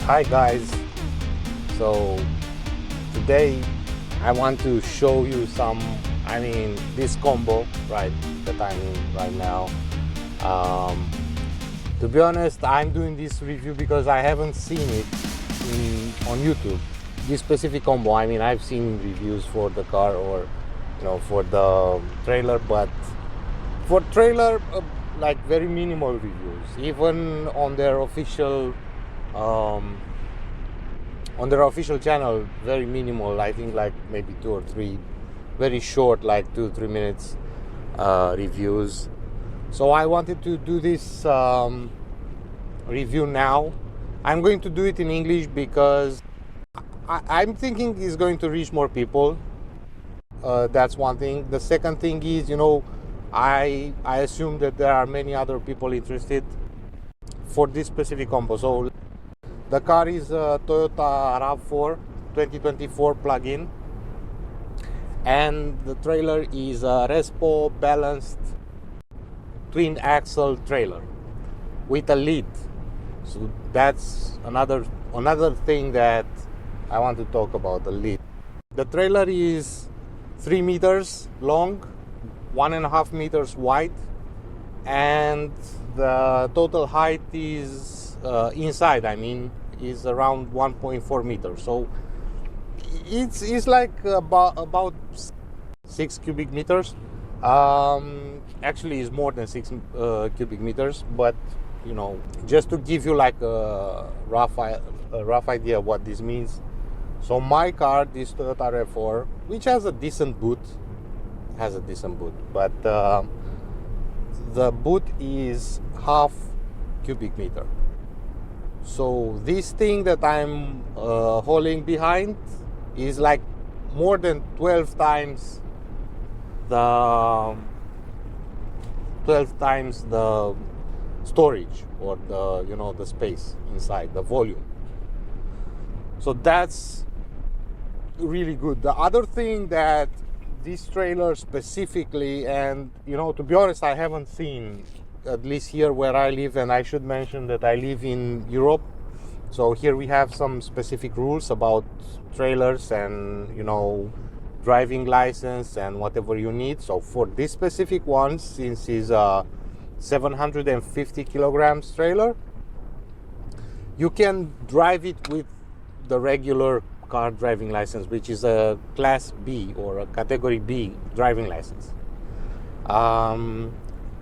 Hi guys, so today I want to show you this combo, right, that I'm in right now. To be honest, I'm doing this review because I haven't seen it on YouTube. This specific combo, I've seen reviews for the car or for the trailer, but for trailer like very minimal reviews, even on their official channel, very minimal. I think like maybe 2 or 3 very short, like 2-3 minutes reviews. So I wanted to do this review now. I'm going to do it in English because I'm thinking it's going to reach more people. That's one thing. The second thing is, I assume that there are many other people interested for this specific combo. So the car is a Toyota Rav4 2024 plug-in, and the trailer is a RESPO balanced twin axle trailer with a lead. So that's another thing that I want to talk about, the lead. The trailer is 3 meters long, 1.5 meters wide, and the total height is inside, is around 1.4 meters. So it's like about 6 cubic meters. Actually, it's more than 6 cubic meters, but just to give you like a rough idea what this means. So my car, this Toyota Rav4, which has a decent boot, but the boot is half cubic meter. So this thing that I'm hauling behind is like more than 12 times the storage, or the space inside, the volume. So that's really good. The other thing that this trailer specifically, and to be honest, I haven't seen, at least here where I live, and I should mention that I live in Europe. So here we have some specific rules about trailers and driving license and whatever you need. So for this specific one, since it's a 750 kilograms trailer, you can drive it with the regular car driving license, which is a class B or a category B driving license.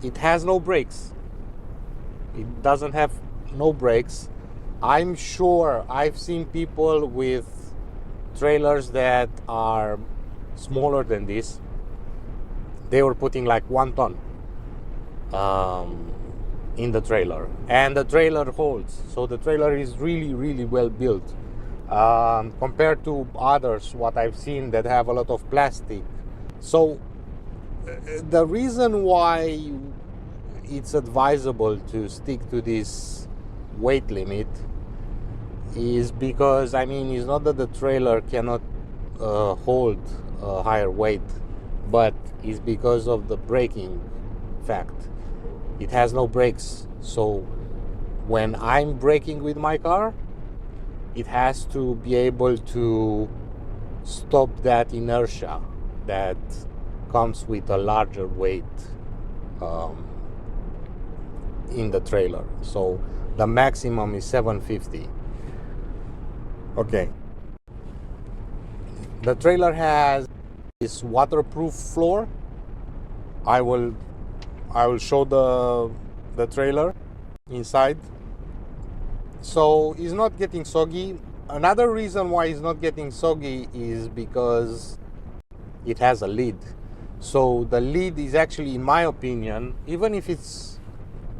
It has no brakes. It doesn't have no brakes. I'm sure I've seen people with trailers that are smaller than this. They were putting like 1 ton in the trailer, and the trailer holds. So the trailer is really, really well built compared to others what I've seen that have a lot of plastic. So the reason why it's advisable to stick to this weight limit is because it's not that the trailer cannot hold a higher weight, but it's because of the braking fact. It has no brakes, so when I'm braking with my car, it has to be able to stop that inertia that comes with a larger weight in the trailer. So the maximum is 750. Okay. The trailer has this waterproof floor. I will I will show the trailer inside. So it's not getting soggy. Another reason why it's not getting soggy is because it has a lid. So the lid is actually, in my opinion, even if it's,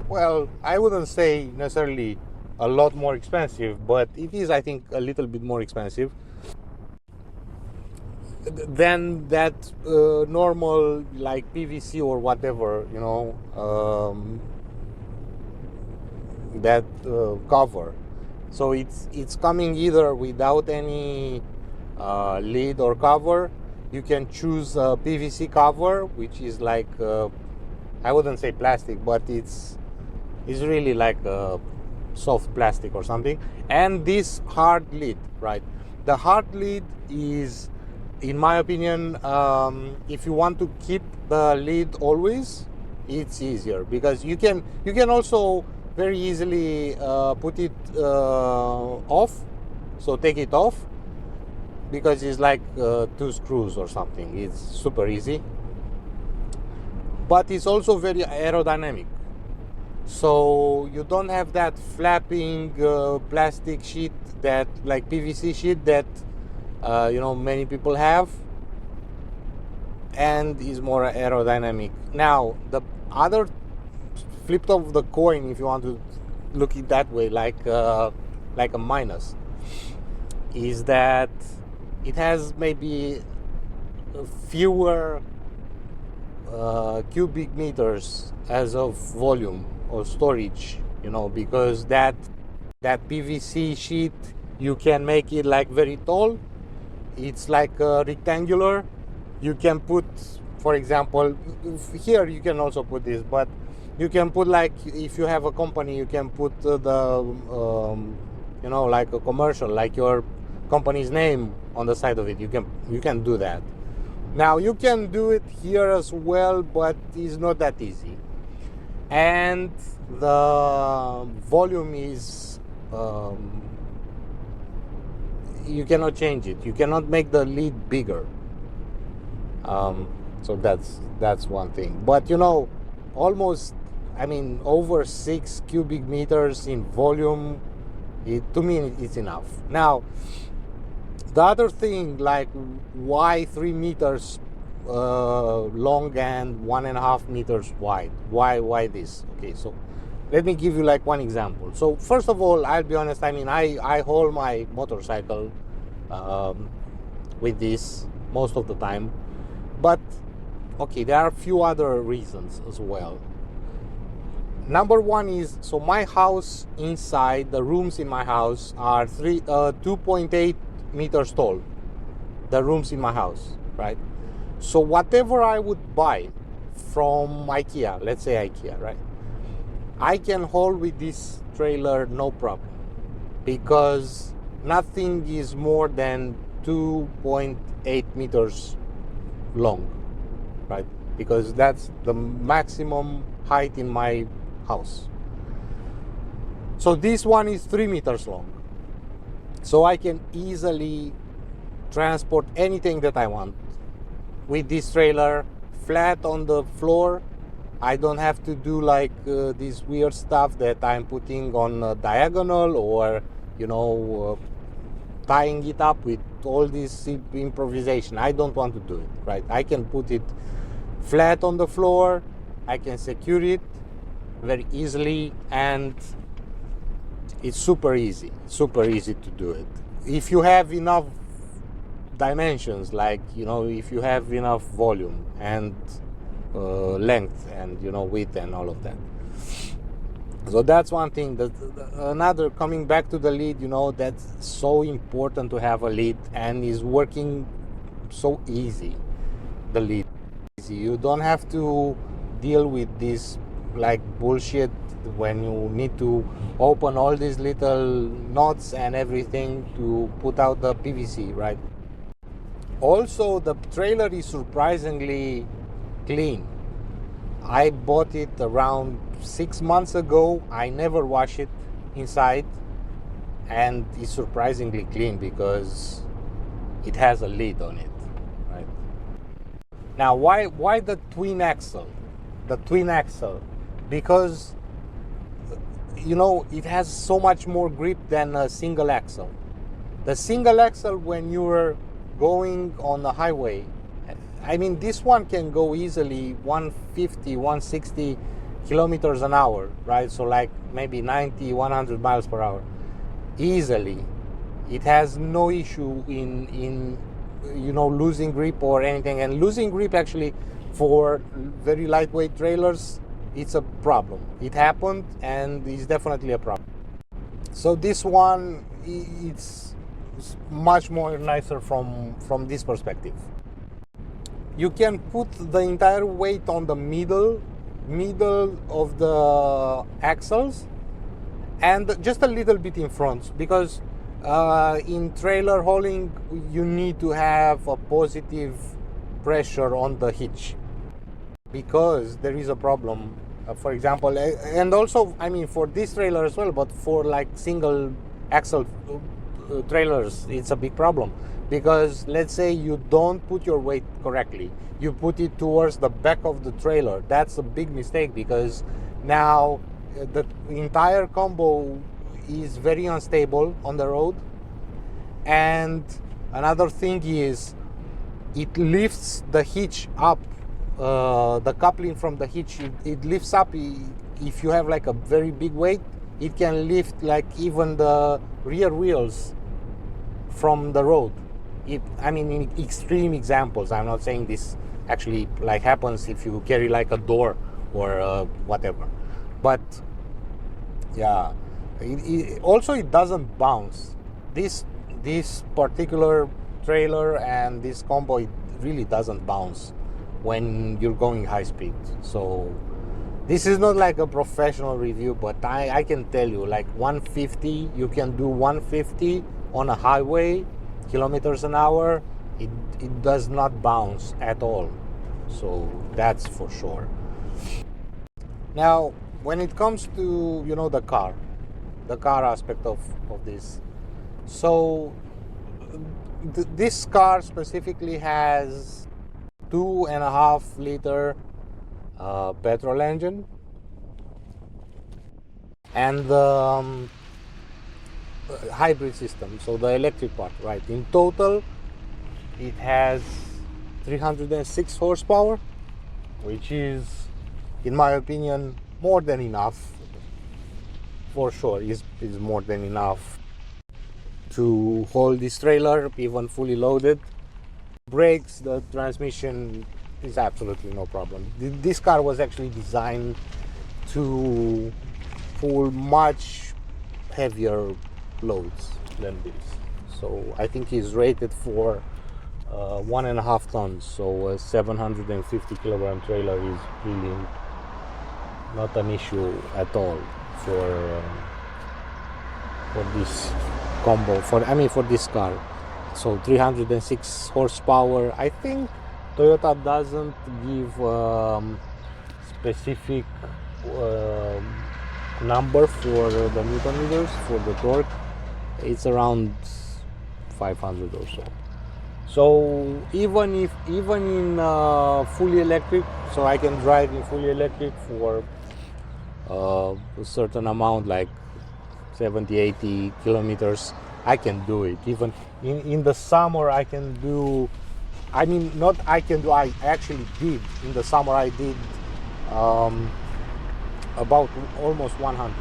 well, I wouldn't say necessarily a lot more expensive, but it is, I think, a little bit more expensive than that normal like PVC or whatever, you know, that cover. So it's coming either without any lid or cover. You can choose a PVC cover, which is like I wouldn't say plastic, but it's really like a soft plastic or something. And this hard lid, right? The hard lid is, in my opinion, if you want to keep the lid always, it's easier, because you can also very easily put it off. So take it off, because it's like 2 screws or something. It's super easy, but it's also very aerodynamic. So you don't have that flapping plastic sheet, that like PVC sheet that you know, many people have, and is more aerodynamic. Now the other flip of the coin, if you want to look it that way, like a minus, is that it has maybe fewer cubic meters as of volume or storage, you know, because that PVC sheet, you can make it like very tall. It's like rectangular. You can put, for example, here you can also put this, but you can put, like, if you have a company, you can put you know, like a commercial, like your company's name on the side of it. You can do that. Now you can do it here as well, but it's not that easy. And the volume is you cannot change it. You cannot make the lid bigger. So that's one thing. But you know, almost, I mean, over 6 cubic meters in volume, to me it's enough. Now the other thing, like, why 3 meters long and 1.5 meters wide? Why this? Okay, so let me give you like one example. So first of all, I'll be honest, I mean, I haul my motorcycle with this most of the time. But okay, there are a few other reasons as well. Number one is, so my house, inside the rooms in my house are 2.8 meters tall. The rooms in my house, right? So whatever I would buy from IKEA, let's say IKEA, right, I can haul with this trailer no problem, because nothing is more than 2.8 meters long, right? Because that's the maximum height in my house. So this one is 3 meters long. So I can easily transport anything that I want with this trailer, flat on the floor. I don't have to do like this weird stuff that I'm putting on a diagonal, or, you know, tying it up with all this improvisation. I don't want to do it, right? I can put it flat on the floor. I can secure it very easily, and it's super easy to do it. If you have enough dimensions, like, you know, if you have enough volume and length and, you know, width and all of that. So that's one thing. Another, coming back to the lid, you know, that's so important to have a lid, and is working so easy. The lid, you don't have to deal with this like bullshit when you need to open all these little knots and everything to put out the PVC, right? Also, the trailer is surprisingly clean. I bought it around 6 months ago. I never wash it inside, and it's surprisingly clean because it has a lid on it, right? Now, why the twin axle? the twin axle, because it has so much more grip than a single axle. The single axle, when you're going on the highway, I mean, this one can go easily 150, 160 kilometers an hour, right? So like maybe 90, 100 miles per hour, easily. It has no issue in losing grip or anything. And losing grip, actually, for very lightweight trailers, it's a problem. It happened, and it's definitely a problem. So this one, it's much more nicer from this perspective. You can put the entire weight on the middle of the axles, and just a little bit in front, because in trailer hauling you need to have a positive pressure on the hitch, because there is a problem. For example, and also, I mean, for this trailer as well, but for like single axle trailers, it's a big problem, because let's say you don't put your weight correctly, you put it towards the back of the trailer. That's a big mistake, because now the entire combo is very unstable on the road. And another thing is, it lifts the hitch up, the coupling from the hitch, it lifts up. If you have like a very big weight, it can lift like even the rear wheels from the road. I mean, in extreme examples, I'm not saying this actually like happens if you carry like a door or whatever, but yeah, it doesn't bounce. This particular trailer and this combo, it really doesn't bounce when you're going high speed. So this is not like a professional review, but I can tell you, like 150, you can do 150 on a highway, kilometers an hour. It does not bounce at all. So that's for sure. Now, when it comes to the car aspect of this, so this car specifically has 2.5 liter petrol engine, and the hybrid system, so the electric part, right? In total, it has 306 horsepower, which is, in my opinion, more than enough. For sure, is more than enough to hold this trailer, even fully loaded. Brakes, the transmission is absolutely no problem. This car was actually designed to pull much heavier loads than this. So I think he's rated for 1.5 tons. So a 750 kilogram trailer is really not an issue at all for this combo. For this car. So 306 horsepower. I think Toyota doesn't give specific number for the Newton meters for the torque. It's around 500 or so. So even in fully electric, so I can drive in fully electric for a certain amount, like 70-80 kilometers, I can do it. Even in the summer, I can do, I actually did. In the summer, I did about almost 100.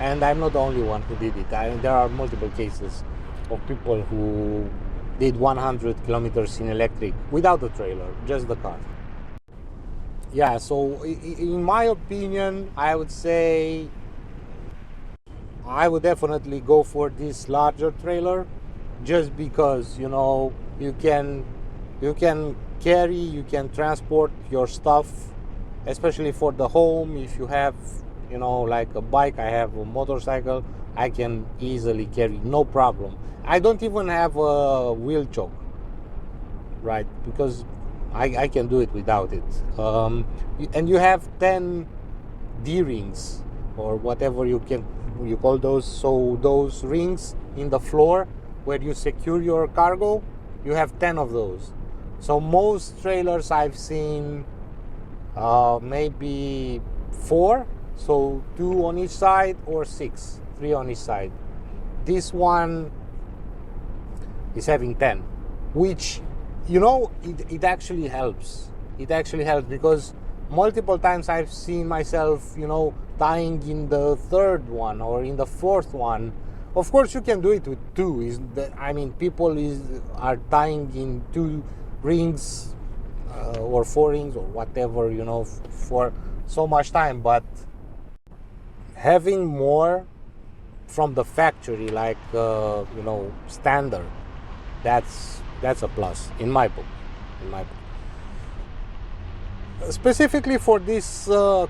And I'm not the only one who did it. There are multiple cases of people who did 100 kilometers in electric without the trailer, just the car. Yeah, so in my opinion, I would say I would definitely go for this larger trailer, just because you can carry, you can transport your stuff, especially for the home. If you have like a bike, I have a motorcycle, I can easily carry, no problem. I don't even have a wheel choke, right? Because I can do it without it. And you have 10 D-rings or whatever you call those. So those rings in the floor where you secure your cargo, you have 10 of those. So most trailers I've seen maybe 4, so 2 on each side, or 6, 3 on each side. This one is having 10, which, you know, it actually helps. It actually helps because multiple times I've seen myself, you know, tying in the 3rd one or in the 4th one. Of course, you can do it with 2. I mean, people are tying in 2 rings or 4 rings or whatever, you know, for so much time. But having more from the factory, like you know, standard, that's a plus in my book. Specifically for this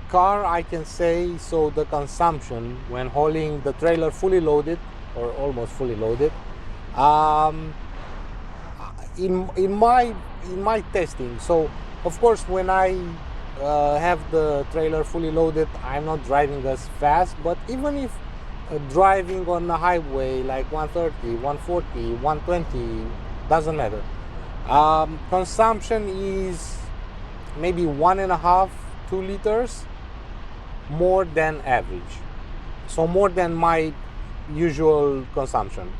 car, I can say, so the consumption when hauling the trailer fully loaded or almost fully loaded, in my testing. So of course, when I have the trailer fully loaded, I'm not driving as fast. But even if driving on the highway like 130, 140, 120, doesn't matter. Consumption is maybe 1.5, 2 liters more than average, so more than my usual consumption.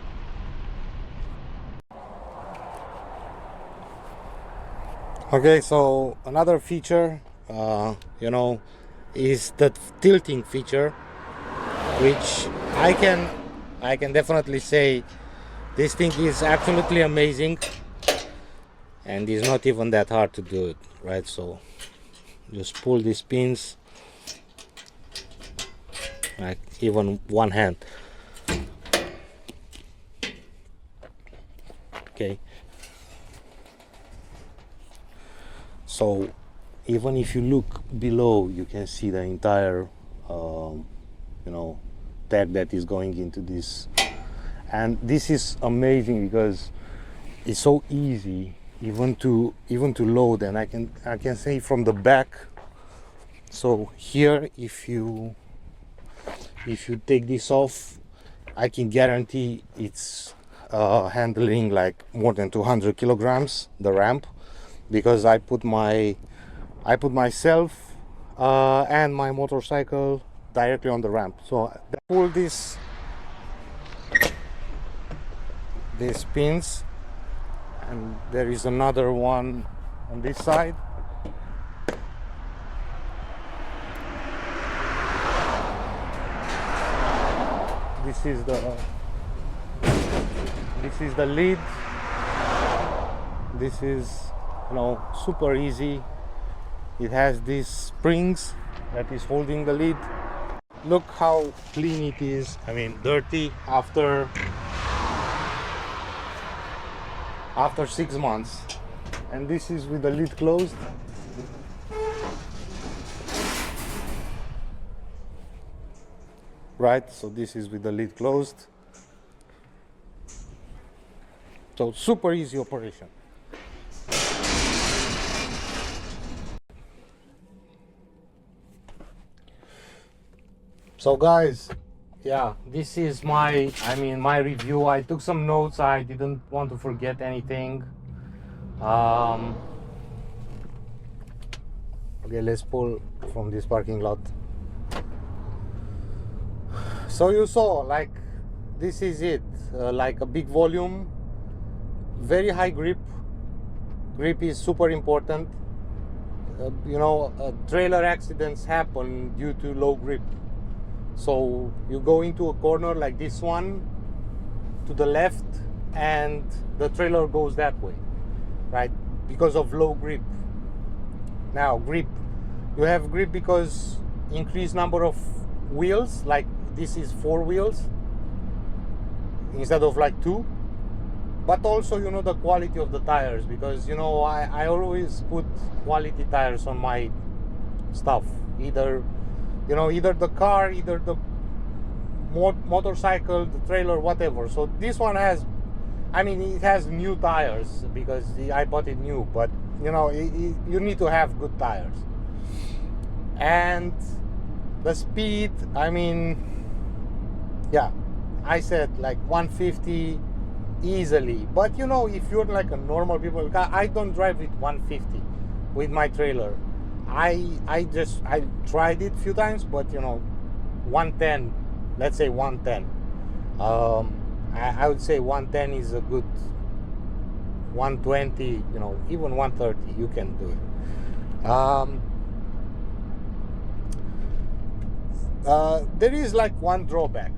Okay, so another feature, you know, is the tilting feature, which I can definitely say this thing is absolutely amazing, and it's not even that hard to do it, right? So just pull these pins, like even one hand. Okay, so even if you look below, you can see the entire you know, tag that is going into this. And this is amazing because it's so easy even to load. And I can say from the back, so here, if you take this off, I can guarantee it's handling like more than 200 kilograms, the ramp, because I put myself and my motorcycle directly on the ramp. So I pull these pins, and there is another one on this side. This is the lid. This is, you know, super easy. It has these springs that is holding the lid. Look how clean it is. I mean, dirty after 6 months. And this is with the lid closed. Right, so this is with the lid closed. So super easy operation. So guys, yeah, this is my review. I took some notes. I didn't want to forget anything. Okay, let's pull from this parking lot. So you saw, like, this is it, like a big volume, very high grip. Grip is super important. You know, trailer accidents happen due to low grip. So you go into a corner like this one to the left, and the trailer goes that way, right? Because of low grip. Now, grip, you have grip because increased number of wheels, like this is 4 wheels instead of like 2. But also, you know, the quality of the tires, because, you know, I always put quality tires on my stuff, either the car, either the motorcycle, the trailer, whatever. So this one has, I mean, it has new tires because I bought it new, but, you know, you need to have good tires. And the speed, I mean, yeah, I said like 150 easily. But, you know, if you're like a normal people, I don't drive with 150 with my trailer. I tried it a few times, but 110, let's say 110. I would say 110 is a good 120, even 130 you can do it. There is like one drawback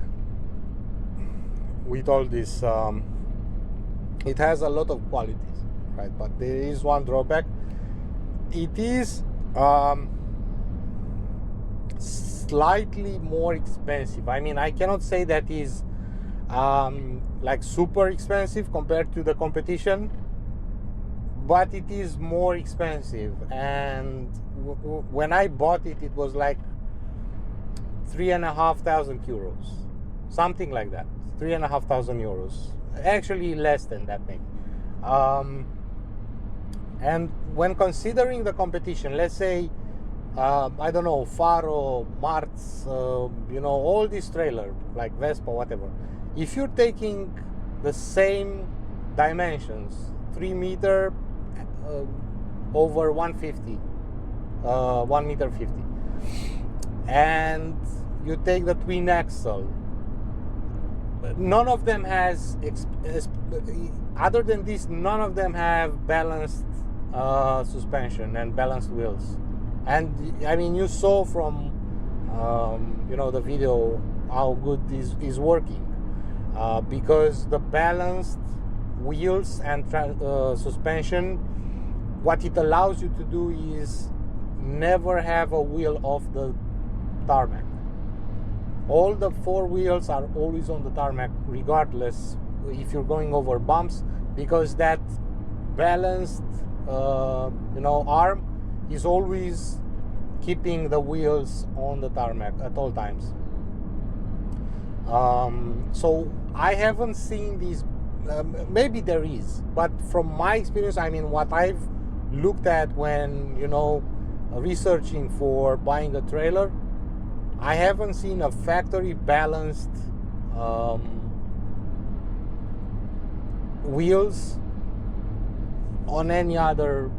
with all this. It has a lot of qualities, right? But there is one drawback. It is slightly more expensive. I mean, I cannot say that is like super expensive compared to the competition, but it is more expensive. And when I bought it, it was like 3,500 euros, something like that. 3,500 euros, actually less than that maybe. And when considering the competition, let's say I don't know, Faro, Martz, all these trailers like RESPO, whatever, if you're taking the same dimensions, 3 meter over 150, 1 meter 50, and you take the twin axle, none of them has, other than this, none of them have balanced suspension and balanced wheels. And I mean, you saw from the video how good this is working, because the balanced wheels and suspension, what it allows you to do is never have a wheel off the tarmac. All the 4 wheels are always on the tarmac, regardless if you're going over bumps, because that balanced arm is always keeping the wheels on the tarmac at all times. So I haven't seen these, maybe there is, but from my experience, I mean, what I've looked at when researching for buying a trailer, I haven't seen a factory balanced wheels on any other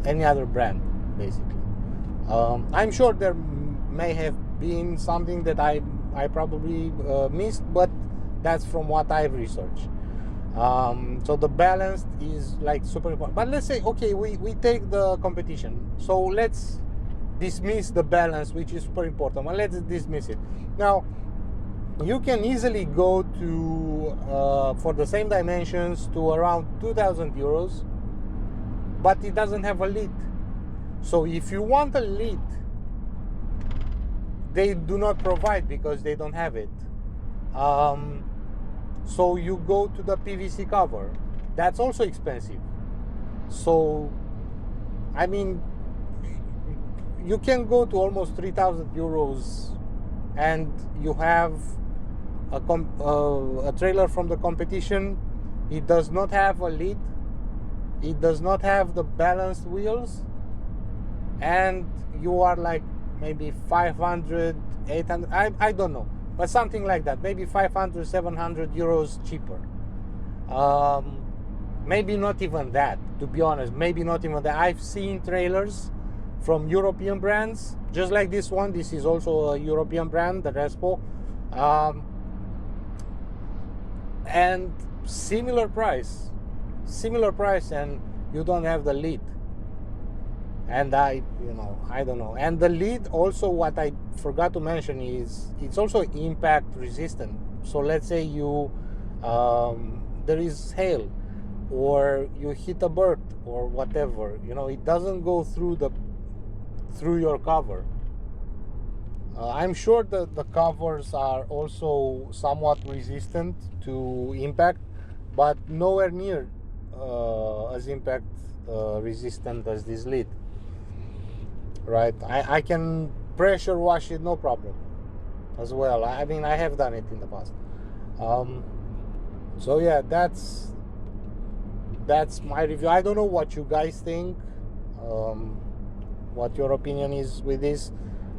any other brand, basically. I'm sure there may have been something that I probably missed, but that's from what I've researched. So the balance is like super important. But let's say, okay, we take the competition, so let's dismiss the balance, which is super important. Well, let's dismiss it. Now, you can easily go to for the same dimensions to around 2,000 euros, but it doesn't have a lid. So if you want a lid, they do not provide because they don't have it. So you go to the PVC cover. That's also expensive. So I mean, you can go to almost 3,000 euros and you have a trailer from the competition. It does not have a lid, it does not have the balanced wheels, and you are like maybe 500, 800, I don't know, but something like that, maybe 500, 700 euros cheaper. Maybe not even that, to be honest, maybe not even that. I've seen trailers from European brands, just like this one. This is also a European brand, the RESPO, and similar price, and you don't have the lid. And I don't know. And the lid also, what I forgot to mention is it's also impact resistant. So let's say there is hail, or you hit a bird or whatever, it doesn't go through your cover. I'm sure that the covers are also somewhat resistant to impact, but nowhere near as impact resistant as this lid. Right? I can pressure wash it, no problem, as well. I mean, I have done it in the past. So yeah, that's my review. I don't know what you guys think, what your opinion is with this.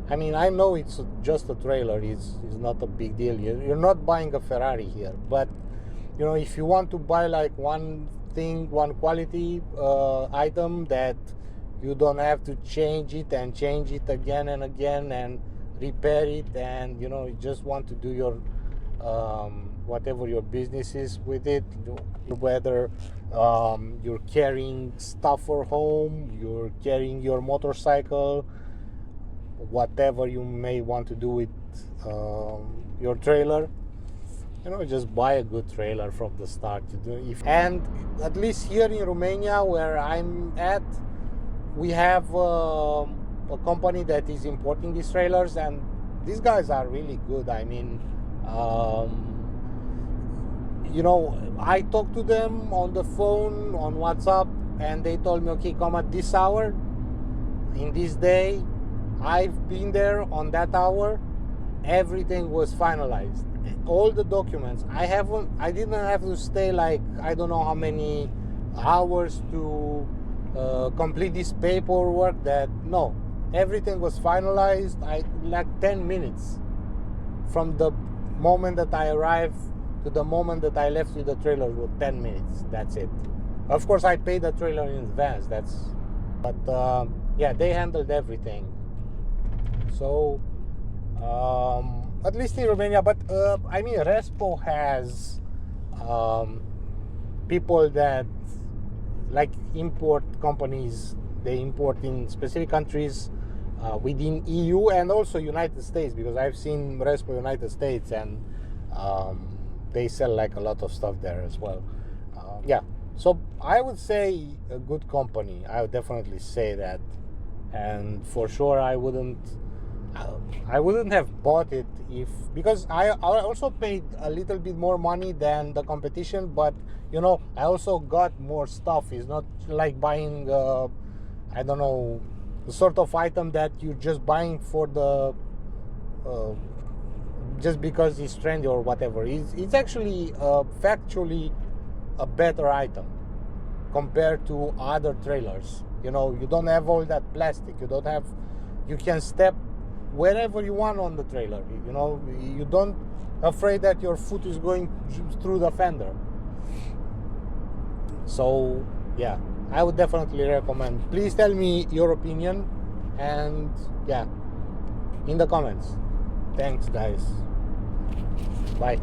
I mean, I know it's just a trailer, it's not a big deal. You're not buying a Ferrari here, but if you want to buy like one one quality item that you don't have to change it and change it again and again and repair it, and you know, you just want to do your whatever your business is with it, whether you're carrying stuff for home, you're carrying your motorcycle, whatever you may want to do with your trailer, you know, just buy a good trailer from the start. And at least here in Romania, where I'm at, we have a company that is importing these trailers, and these guys are really good. I mean, you know, I talked to them on the phone, on WhatsApp, and they told me, okay, come at this hour, in this day. I've been there on that hour. Everything was finalized. All the documents. I didn't have to stay like I don't know how many hours to complete this paperwork. No, everything was finalized. Like 10 minutes from the moment that I arrived to the moment that I left with the trailer. Was 10 minutes. That's it. Of course, I paid the trailer in advance. But yeah, they handled everything. So at least in Romania, but I mean, RESPO has people that like import companies. They import in specific countries within EU and also United States, because I've seen RESPO United States, and they sell like a lot of stuff there as well. Yeah, so I would say a good company. I would definitely say that, and for sure I wouldn't have bought it because I also paid a little bit more money than the competition, but you know, I also got more stuff. It's not like buying I don't know, the sort of item that you're just buying for the just because it's trendy or whatever. It's actually factually a better item compared to other trailers. You know, you don't have all that plastic. You can step wherever you want on the trailer. You know, you don't afraid that your foot is going through the fender. So yeah, I would definitely recommend. Please tell me your opinion, and yeah, in the comments. Thanks guys. Bye.